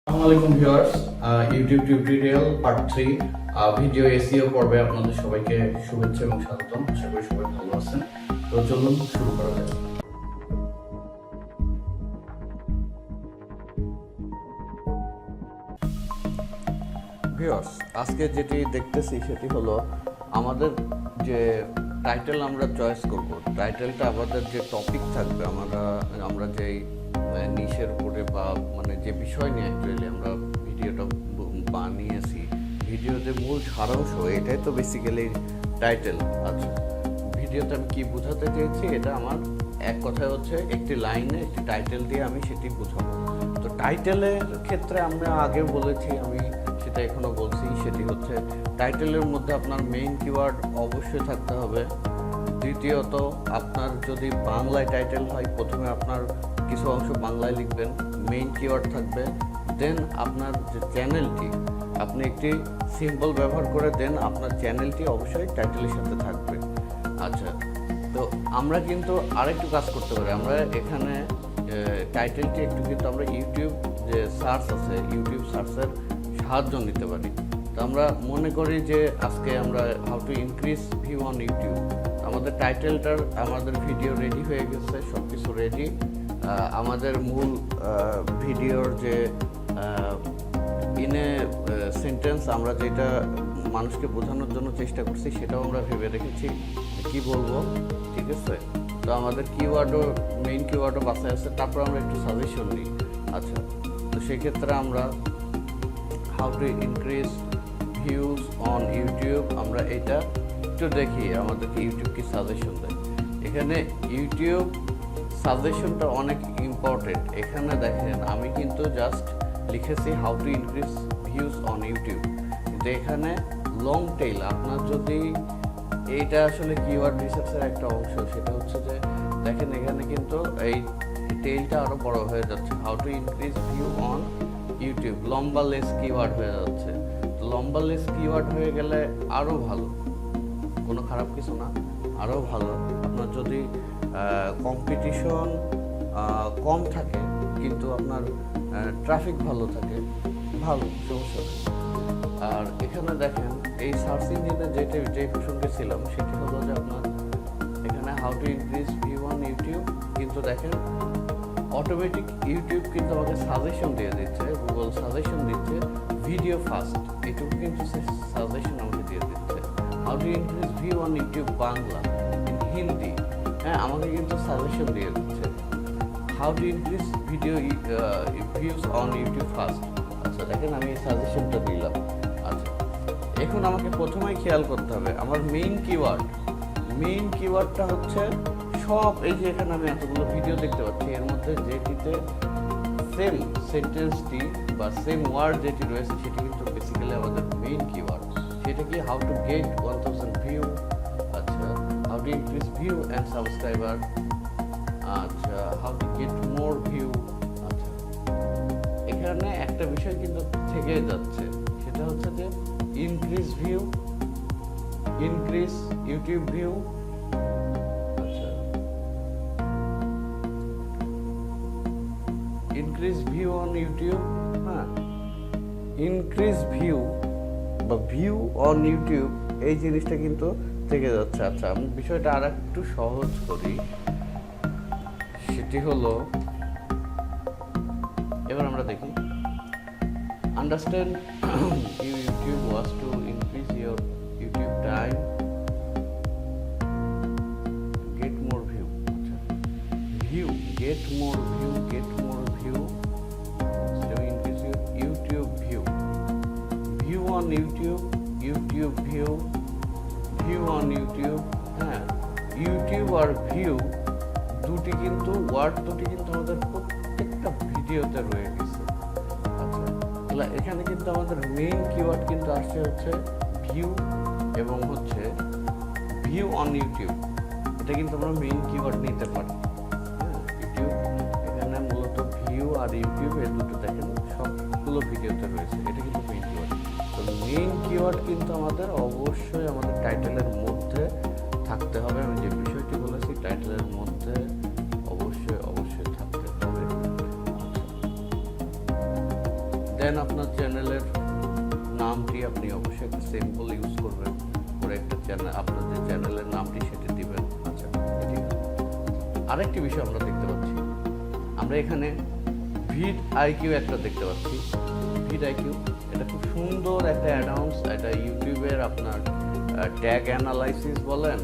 আসসালামু আলাইকুম viewers, YouTube tutorial part 3 video SEO পর্বে আপনাদের সবাইকে শুভেচ্ছা এবং স্বাগতম। আশা করি সবাই ভালো আছেন। তো চলুন শুরু করা যাক। ভিউয়ার্স, আজকে যেটি দেখতেছি সেটি হলো আমাদের যে টাইটেল আমরা চয়েস করব। টাইটেলটা আমাদের যে টপিক থাকবে, আমরা যেই নিশের উপরে বা যে বিষয় নিয়ে অ্যাকচুয়ালি আমরা ভিডিওটা বানিয়েছি, ভিডিও যে মূল সারাংশ এটাই তো বেসিক্যালি টাইটেল। আচ্ছা, ভিডিওতে আমি কি বোঝাতে চেয়েছি এটা আমার এক কথায় হচ্ছে একটি লাইনে একটি টাইটেল দিয়ে আমি সেটি বোঝাবো। তো টাইটেলের ক্ষেত্রে আমরা আগে বলেছি, আমি সেটা এখনো বলছি, সেটি হচ্ছে টাইটেলের মধ্যে আপনার মেইন কিওয়ার্ড অবশ্যই থাকতে হবে। দ্বিতীয়ত, আপনার যদি বাংলায় টাইটেল হয়, প্রথমে আপনার কিছু অংশ বাংলায় লিখবেন, মেইন কিওয়ার্ড থাকবে। দেন আপনার যে চ্যানেলটি, আপনি একটি সিম্বল ব্যবহার করে দেন আপনার চ্যানেলটি অবশ্যই টাইটেলের সাথে থাকবে। আচ্ছা, তো আমরা কিন্তু আরেকটু কাজ করতে পারি। আমরা এখানে টাইটেলটি একটু কিন্তু আমরা ইউটিউব যে সার্চ আছে, ইউটিউব সার্চের সাহায্য নিতে পারি। তো আমরা মনে করি যে আজকে আমরা how to increase view on YouTube, আমাদের টাইটেলটার আমাদের ভিডিও রেডি হয়ে গেছে, সব কিছু রেডি। আমাদের মূল ভিডিওর যে ইনে সেন্টেন্স আমরা যেটা মানুষকে বোঝানোর জন্য চেষ্টা করছি সেটাও আমরা ভেবে রেখেছি কি বলবো, ঠিক আছে। তো আমাদের কিওয়ার্ডও মেইন কিওয়ার্ডও বাছাই আছে, তারপর আমরা একটু সাজেশন নিই। আচ্ছা, তো সেক্ষেত্রে আমরা how to increase views on YouTube, আমরা এটা একটু দেখি আমাদেরকে ইউটিউব কি সাজেশন দেয়। এখানে ইউটিউব সাজেশনটা অনেক ইম্পর্টেন্ট। এখানে দেখেন আমি কিন্তু জাস্ট লিখেছি how to increase views on YouTube, কিন্তু এখানে লং টেইল, আপনার যদি এইটা আসলে কিওয়ার্ড রিসার্চের একটা অংশ, সেটা হচ্ছে যে দেখেন এখানে কিন্তু এই টেইলটা আরও বড় হয়ে যাচ্ছে। How to increase view on YouTube, লম্বা লেস কিওয়ার্ড হয়ে যাচ্ছে। লম্বা লেস কিওয়ার্ড হয়ে গেলে আরও ভালো, কোনো খারাপ কিছু না, আরও ভালো। আপনার যদি কম্পিটিশন কম থাকে কিন্তু আপনার ট্রাফিক ভালো থাকে, ভালো, সমস্যা নেই। আর এখানে দেখেন এই সার্চ ইঞ্জিনে যে প্রসঙ্গে ছিলাম সেটি হলো যে আপনার এখানে how to increase view on YouTube, কিন্তু দেখেন অটোমেটিক ইউটিউব কিন্তু আমাকে সাজেশন দিয়ে দিচ্ছে, গুগল সাজেশন দিচ্ছে ভিডিও ফাস্ট, এটুকু কিন্তু সাজেশন আমাকে দিয়ে দিচ্ছে। How to increase view on YouTube Bangla, in Hindi, হ্যাঁ, আমাকে কিন্তু সাজেশন দিয়ে দিচ্ছে। How to increase video views on YouTube fast. আচ্ছা, দেখেন আমি এই সাজেশনটা দিলাম। আচ্ছা, এখন আমাকে প্রথমেই খেয়াল করতে হবে আমার মেইন কিওয়ার্ড। মেইন কিওয়ার্ডটা হচ্ছে সব, এই যে এখানে আমি এতগুলো ভিডিও দেখতে পাচ্ছি, এর মধ্যে যেটিতে সেম সেন্টেন্সটি বা সেম ওয়ার্ড যেটি রয়েছে সেটি কিন্তু বেসিক্যালি আমাদের মেইন কিওয়ার্ড। সেটা কি হাউ টু গেট 1000 ভিউ, আচ্ছা, how to increase view and subscriber, আচ্ছা, how to get more view. আচ্ছা, এখানে একটা বিষয় কিন্তু থেকে যাচ্ছে, সেটা হচ্ছে যে increase view, increase YouTube view, আচ্ছা, ইনক্রিজ ভিউ অন ইউটিউব, হ্যাঁ, ইনক্রিজ ভিউ বা ভিউ অন ইউটিউব, এই জিনিসটা কিন্তু থেকে যাচ্ছে। আচ্ছা, আমি বিষয়টা আর একটু সহজ করি, সেটি হলো এবার আমরা দেখি understand YouTube was to increase your YouTube time get more view. আচ্ছা, view, get more view, get more view, increase your YouTube view, view on YouTube, YouTube view, view on YouTube, হ্যাঁ, ইউটিউব আর view দুটি কিন্তু word দুটি কিন্তু আমাদের প্রত্যেকটা ভিডিওতে রয়ে গেছে। আচ্ছা, তাহলে এখানে কিন্তু আমাদের মেইন কিওয়ার্ড কিন্তু আসছে হচ্ছে ভিউ এবং হচ্ছে ভিউ অন ইউটিউব, এটা কিন্তু আমরা মেইন কিওয়ার্ড নিতে পারি। হ্যাঁ, ইউটিউব এখানে মূলত ভিউ আর ইউটিউব এই দুটো দেখেন সবগুলো ভিডিওতে রয়েছে, এটা কিন্তু মেইন কিওয়ার্ড। তো মেইন কিওয়ার্ড কিন্তু আমাদের অবশ্যই আমাদের টাইটেলের মধ্যে থাকতে হবে। আমি যে বিষয়টি বলেছি টাইটেলের মধ্যে অবশ্যই থাকতে হবে। দেন আপনার চ্যানেলের নামটি আপনি অবশ্যই একটা সিম্বল ইউজ করবেন, করে একটা চ্যানেল, আপনার যে চ্যানেলের নামটি সেটি দিবেন। আচ্ছা, ঠিক আছে। আরেকটি বিষয় আমরা দেখতে পাচ্ছি, আমরা এখানে ভিড আইকিউ একটা দেখতে পাচ্ছি। ভিড আইকিউ এটা খুব সুন্দর একটা অ্যাডভান্স, এটা ইউটিউবের আপনার ট্যাগ অ্যানালাইসিস বলেন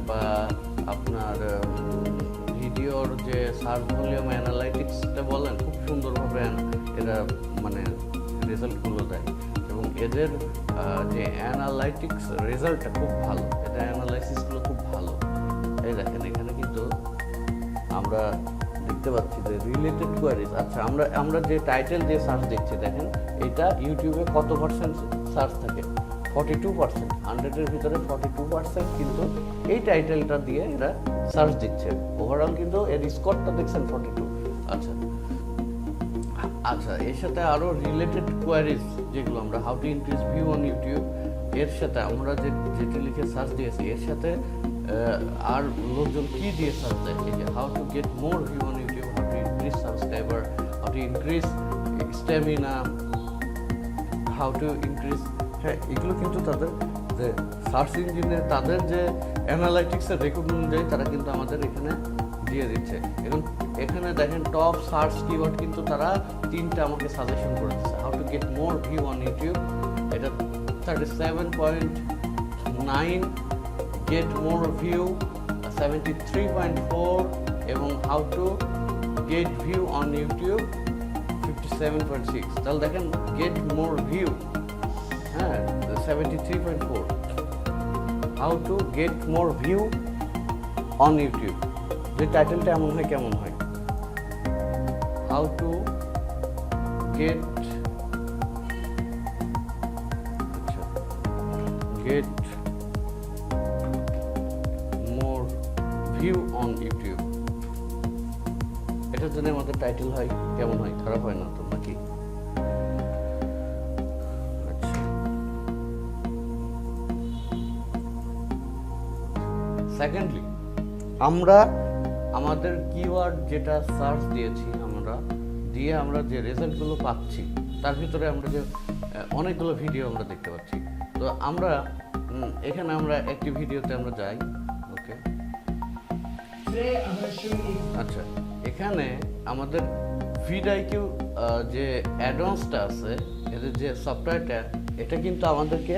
বা আপনার ভিডিওর যে সার্চ ভলিউম অ্যানালাইটিক্সটা বলেন, খুব সুন্দরভাবে এরা মানে রেজাল্টগুলো দেয় এবং এদের যে অ্যানালাইটিক্স রেজাল্টটা খুব ভালো, এটা অ্যানালাইসিসগুলো খুব ভালো। এই দেখেন এখানে কিন্তু আমরা দেখতে পাচ্ছি যে রিলেটেড কোয়ারিজ। আচ্ছা, আমরা যে টাইটেল যে সার্চ দেখছি, দেখেন এটা ইউটিউবে কত পার্সেন্ট সার্চ থাকে, 42%। 100-এর ভিতরে 42% কিন্তু এই টাইটেলটা দিয়ে এরা সার্চ দিচ্ছে। ওভারঅল কিন্তু এর স্কোরটা দেখছেন 42। আচ্ছা আচ্ছা, এর সাথে আরও রিলেটেড কোয়ারিজ যেগুলো আমরা how to increase view on YouTube, এর সাথে আমরা যেটি লিখে সার্চ দিয়েছি, এর সাথে আর লোকজন কি দিয়ে সার্চ দেয়, এই যে how to get more view on YouTube, how to increase subscriber, how to increase stamina, how to increase, হ্যাঁ এগুলো কিন্তু তাদের যে সার্চ ইঞ্জিনে তাদের যে অ্যানালাইটিক্সের রেকর্ড অনুযায়ী তারা কিন্তু আমাদের এখানে দিয়ে দিচ্ছে। এবং এখানে দেখেন টপ সার্চ কিওয়ার্ড কিন্তু তারা 3টা আমাকে সাজেশন করে দিচ্ছে। How to get more view on YouTube, এটা 37.9, গেট মোর ভিউ 73.4 এবং how to gate view on YouTube 57.6। তাহলে দেখেন গেট মোর ভিউ, হ্যাঁ 73.4, how to get more view on YouTube, যে টাইটেলটা এমন হয় কেমন হয়, how to gate gate more view on YouTube, এটার জন্য আমাদের টাইটেল হয় কেমন হয়, খারাপ হয় না তো নাকি? সেকেন্ডলি, আমরা আমাদের কিওয়ার্ড যেটা সার্চ দিয়েছি, আমরা যে রেজাল্টগুলো পাচ্ছি তার ভিতরে আমরা যে অনেকগুলো ভিডিও আমরা দেখতে পাচ্ছি। তো আমরা এখানে আমরা একটি ভিডিওতে আমরা যাই। ওকে, আচ্ছা, এখানে আমাদের ভিডআইকিউ যে অ্যাডভান্সটা আছে, এদের যে সফটওয়্যারটা, এটা কিন্তু আমাদেরকে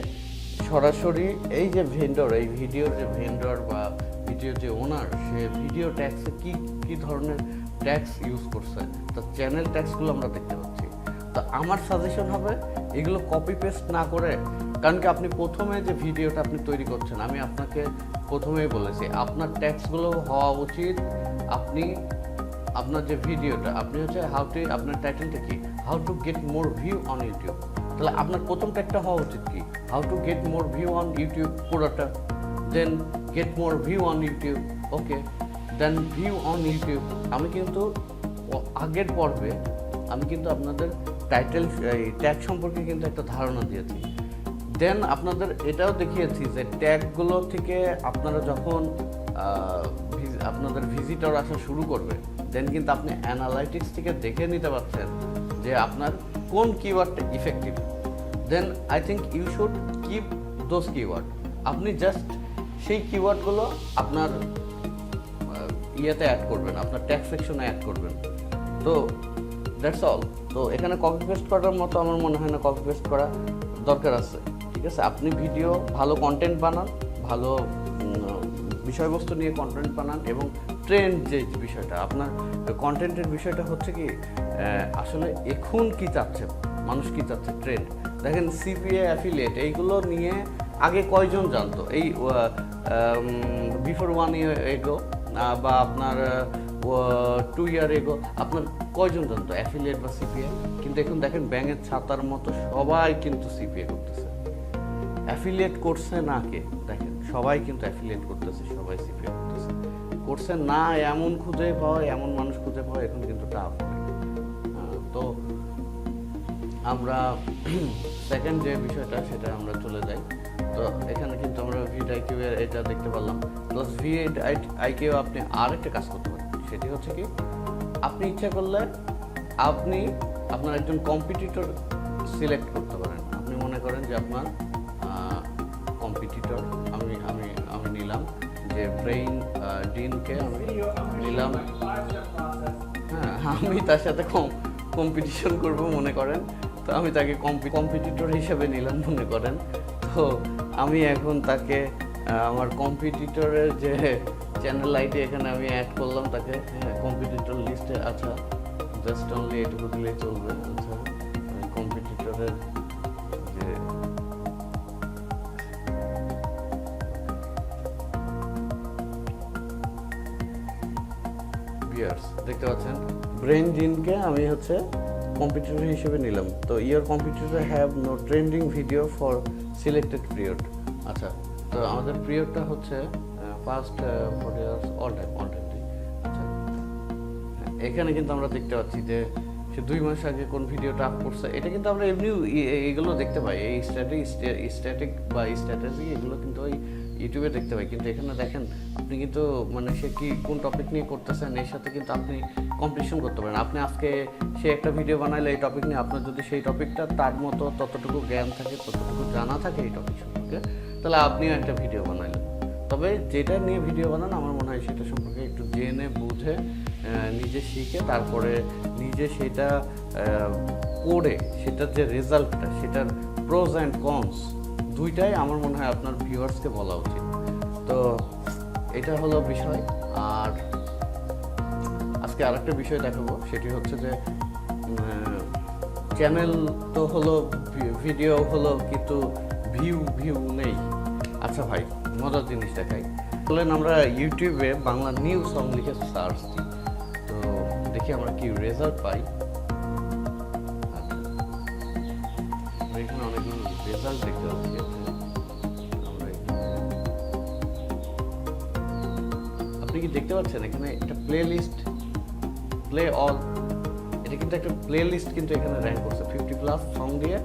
সরাসরি এই যে ভেন্ডর, এই ভিডিওর যে ভেন্ডর বা ভিডিওর যে ওনার, সে ভিডিও ট্যাক্সে কি ধরনের ট্যাক্স ইউজ করছে, তার চ্যানেল ট্যাক্সগুলো আমরা দেখতে পাচ্ছি। তো আমার সাজেশন হবে এগুলো কপি পেস্ট না করে, কারণ কি আপনি প্রথমে যে ভিডিওটা আপনি তৈরি করছেন, আমি আপনাকে প্রথমেই বলেছি আপনার ট্যাক্সগুলো হওয়া উচিত, আপনার যে ভিডিওটা আপনি হচ্ছে আপনার টাইটেলটা কি, how to get more view on YouTube, তাহলে আপনার প্রথম ট্যাগটা হওয়া উচিত কি, how to get more view on YouTube পুরোটা, then get more view on YouTube, okay, then view on YouTube. আমি কিন্তু আগের পর্বে আপনাদের টাইটেল ট্যাগ সম্পর্কে কিন্তু একটা ধারণা দিয়েছি। দেন আপনাদের এটাও দেখিয়েছি যে ট্যাগগুলো থেকে আপনারা যখন আপনাদের ভিজিটর আসা শুরু করবে, দেন কিন্তু আপনি অ্যানালাইটিক্স থেকে দেখে নিতে পারছেন যে আপনার কোন কিওয়ার্ডটা effective. Then I think you should keep those keyword. আপনি জাস্ট সেই কিওয়ার্ডগুলো আপনার ইয়েতে অ্যাড করবেন, আপনার ট্যাগ সেকশনে অ্যাড করবেন। তো দ্যাটস অল। তো এখানে কপি পেস্ট করার মতো আমার মনে হয় না কপি পেস্ট করা দরকার আছে। ঠিক আছে, আপনি ভিডিও ভালো কন্টেন্ট বানান, ভালো বিষয়বস্তু নিয়ে কন্টেন্ট বানান, এবং ট্রেন্ড যে বিষয়টা, আপনার কন্টেন্টের বিষয়টা হচ্ছে কি আসলে এখন কি চাচ্ছে মানুষ, কি চাচ্ছে ট্রেন্ড। দেখেন সিপিএ, অ্যাফিলিয়েট, এইগুলো নিয়ে আগে কয়জন জানতো, এই বিফোর 1 year এগো বা আপনার 2 year এগো আপনার কয়জন জানতো অ্যাফিলিয়েট বা সিপিএ? কিন্তু এখন দেখেন ব্যাঙের ছাতার মতো সবাই কিন্তু সিপিএ করতেছে। অ্যাফিলিয়েট করছে না কে, দেখেন সবাই কিন্তু অ্যাফিলিয়েট করতেছে, সবাই সিপিএ করছে না, এমন খুঁজে পাওয়া, এমন মানুষ খুঁজে পাওয়া এখন কিন্তু টাফ। তো আমরা সেকেন্ড যে বিষয়টা সেটা আমরা চলে যাই। তো এখানে কিন্তু আমরা ভিডআইকিউ এর এটা দেখতে পারলাম, প্লাস ভিডআইকিউ আপনি আরেকটা কাজ করতে পারেন, সেটি হচ্ছে কি আপনি ইচ্ছা করলে আপনি আপনার একজন কম্পিটিটর সিলেক্ট করতে পারেন। আপনি মনে করেন যে আপনার কম্পিটিটর আমি আমি আমি নিলাম যে ব্রেইন ডিনকে আমি নিলাম, হ্যাঁ আমি তার সাথে কম্পিটিশন করব মনে করেন, তো আমি তাকে কম্পিটিটর হিসেবে নিলাম মনে করেন। তো আমি এখন তাকে আমার কম্পিটিটরের যে চ্যানেল আইডি এখানে আমি অ্যাড করলাম তাকে, হ্যাঁ কম্পিটিটর লিস্টে। আচ্ছা জাস্ট অনলি এটুকু দিলেই চলবে। আচ্ছা কম্পিটিটরের যে ভিউয়ার্স দেখতে পাচ্ছেন, ব্রেন জিনকে আমি হচ্ছে কম্পিটিটর হিসেবে নিলাম। তো your competitor have no trending video for selected period. আচ্ছা তো আমাদের পিরিয়ডটা হচ্ছে ফার্স্ট 40 ইয়ার্স অল টাইম আচ্ছা এখানে কিন্তু আমরা দেখতে পাচ্ছি যে সে 2 মাস আগে কোন ভিডিওটা আপ করছে, এটা কিন্তু আমরা এমনি এগুলো দেখতে পাই, এই স্ট্যাটিক বা স্ট্র্যাটেজি এগুলো কিন্তু ওই ইউটিউবে দেখতে পাই। কিন্তু এখানে দেখেন আপনি কিন্তু মানে সে কি কোন টপিক নিয়ে করতেছেন এর সাথে কিন্তু আপনি কম্পিটিশন করতে পারেন। আপনি আজকে সে একটা ভিডিও বানাইলে এই টপিক নিয়ে, আপনার যদি সেই টপিকটা তার মতো ততটুকু জ্ঞান থাকে, ততটুকু জানা থাকে এই টপিক সম্পর্কে, তাহলে আপনিও একটা ভিডিও বানাইলেন। তবে যেটা নিয়ে ভিডিও বানান আমার মনে হয় সেটা সম্পর্কে একটু জেনে বুঝে নিজে শিখে তারপরে নিজে সেটা করে সেটার যে রেজাল্টটা, সেটার প্রোজ অ্যান্ড কনস দুইটাই আমার মনে হয় আপনার ভিউয়ার্সকে বলা উচিত। তো এটা হলো বিষয়। আর আজকে আরেকটা বিষয় দেখাবো, সেটি হচ্ছে যে চ্যানেল তো হলো, ভিডিও হলো, কিন্তু ভিউ নেই। আচ্ছা ভাই মজার জিনিস দেখাই, বলেন আমরা ইউটিউবে বাংলা নিউ সং লিখে সার্চ দিই, তো দেখি আমরা কি রেজাল্ট পাই। এখানে অনেকগুলো রেজাল্ট দেখতে পাচ্ছি। আপনি কি দেখতে পাচ্ছেন এখানে একটা প্লে লিস্ট, প্লে অল, এটা কিন্তু একটা প্লে লিস্ট কিন্তু এখানে র্যাঙ্ক করছে 50+ সং দিয়ে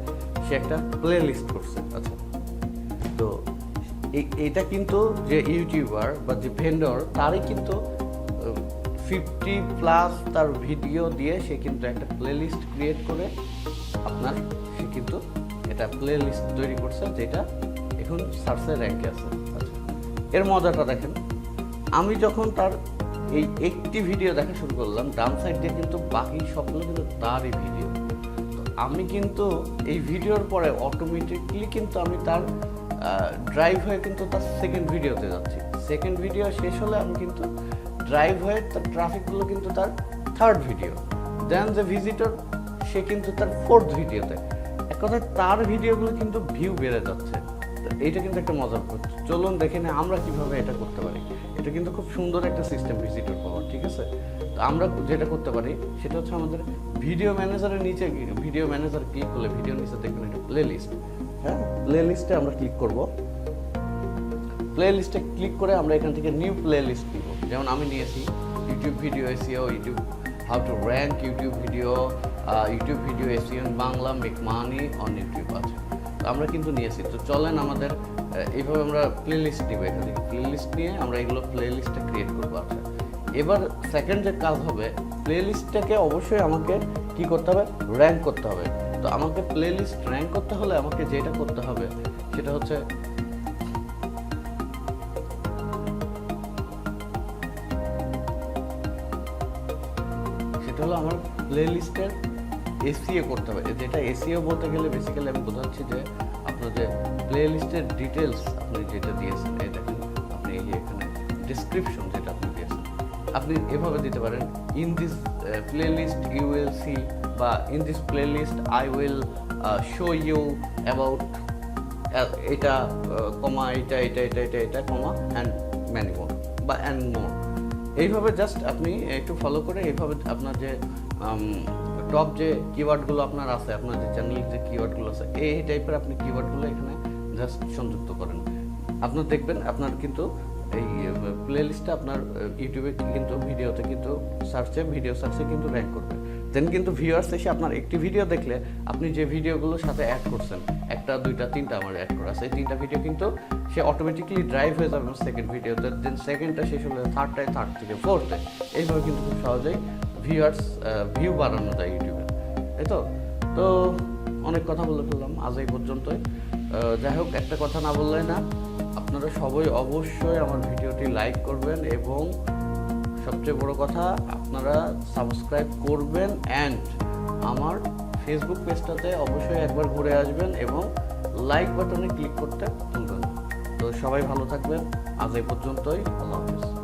সে একটা প্লে লিস্ট করছে। আচ্ছা তো এটা কিন্তু যে ইউটিউবার বা যে ভেন্ডর তারই কিন্তু 50+ তার ভিডিও দিয়ে সে কিন্তু একটা প্লে লিস্ট ক্রিয়েট করে আপনার সে কিন্তু এটা প্লে লিস্ট তৈরি করছে, যেটা এখন সার্চের র্যাঙ্কে আছে। আচ্ছা এর মজাটা দেখেন, আমি যখন তার এই একটি ভিডিও দেখা শুরু করলাম, ডান সাইড দিয়ে কিন্তু বাকি সবগুলো কিন্তু তারই ভিডিও। তো আমি কিন্তু এই ভিডিওর পরে অটোমেটিকলি কিন্তু আমি তার ড্রাইভ হয়ে কিন্তু তার সেকেন্ড ভিডিওতে যাচ্ছি। সেকেন্ড ভিডিও শেষ হলে আমি কিন্তু ড্রাইভ হয়ে তার ট্রাফিকগুলো কিন্তু তার থার্ড ভিডিও, দেন যে ভিজিটর সে কিন্তু তার ফোর্থ ভিডিওতে। এক কথায় তার ভিডিওগুলো কিন্তু ভিউ বেড়ে যাচ্ছে। তো এইটা কিন্তু একটা মজার ব্যাপার। চলুন দেখে নিই আমরা কিভাবে এটা করতে পারি। এটা কিন্তু খুব সুন্দর একটা সিস্টেম ভিজিটর পাওয়ার, ঠিক আছে। তো আমরা যেটা করতে পারি সেটা হচ্ছে আমাদের ভিডিও ম্যানেজারের নিচে, ভিডিও ম্যানেজার ক্লিক করলে ভিডিও নিচে দেখবেন একটা প্লে লিস্ট, হ্যাঁ প্লে লিস্টে আমরা ক্লিক করব। প্লে লিস্টে ক্লিক করে আমরা এখান থেকে নিউ প্লে লিস্ট নিব। যেমন আমি নিয়েছি YouTube video SEO, YouTube how to rank YouTube video, YouTube video SEO in Bangla, make money on YouTube. আছে তো আমরা কিন্তু নিয়েছি। তো চলেন আমাদের এইভাবে আমরা প্লে লিস্ট নিব। এখান থেকে প্লে লিস্ট নিয়ে আমরা এগুলো প্লে লিস্টটা ক্রিয়েট করবো। আচ্ছা এবার সেকেন্ড যে কাজ হবে, প্লে লিস্টটাকে অবশ্যই আমাকে কি করতে হবে, র্যাঙ্ক করতে হবে। তো আমাকে প্লে লিস্ট র্যাঙ্ক করতে হলে আমাকে যেটা করতে হবে সেটা হচ্ছে আমার প্লে লিস্টের এসইও করতে হবে। যেটা এসইও বলতে গেলে বেসিক্যালি আমি বোঝাচ্ছি যে আপনার যে প্লে লিস্টের ডিটেলস আপনি যেটা দিয়েছেন, এটা কিন্তু আপনি এই যে এখানে ডেসক্রিপশন যেটা আপনি দিয়েছেন আপনি এভাবে দিতে পারেন, in this playlist you will see, বা in this playlist I will show you about এটা কমা এটা এটা এটা এটা এটা কমা অ্যান্ড ম্যানি মোর বা অ্যান্ড মোর। এইভাবে জাস্ট আপনি একটু ফলো করে এইভাবে আপনার যে টপ যে কিওয়ার্ডগুলো আপনার আছে, আপনার যে চ্যানেলের যে কিওয়ার্ডগুলো আছে, এই টাইপের আপনি কিওয়ার্ডগুলো এখানে জাস্ট সংযুক্ত করেন। আপনার দেখবেন আপনার কিন্তু এই প্লে লিস্টটা আপনার ইউটিউবে কিন্তু ভিডিওতে কিন্তু ভিডিও সার্চে কিন্তু র্যাঙ্ক করবে। দেন কিন্তু ভিউয়ার্স এসে আপনার একটি ভিডিও দেখলে আপনি যে ভিডিওগুলোর সাথে অ্যাড করছেন, একটা দুইটা তিনটা আমার অ্যাড করা আছে, এই তিনটা ভিডিও কিন্তু সে অটোমেটিকলি ড্রাইভ হয়ে যাবে সেকেন্ড ভিডিওতে। দেন সেকেন্ডটা শেষ হলে থার্ডটায়, থার্ড থেকে ফোর্থে, এইভাবে কিন্তু খুব সহজেই ভিউ বাড়ানো যায় ইউটিউবে। তাই তো। তো অনেক কথা বলে ফেললাম আজ এই পর্যন্তই। যাই হোক, একটা কথা না বললেই না, আপনারা সবাই অবশ্যই আমার ভিডিওটি লাইক করবেন এবং সবচেয়ে বড় কথা আপনারা সাবস্ক্রাইব করবেন অ্যান্ড আমার ফেসবুক পেজটাতে অবশ্যই একবার ঘুরে আসবেন এবং লাইক বাটনে ক্লিক করতে ভুলবেন না। তো সবাই ভালো থাকবেন, আজ এই পর্যন্তই, আল্লাহ হাফেজ।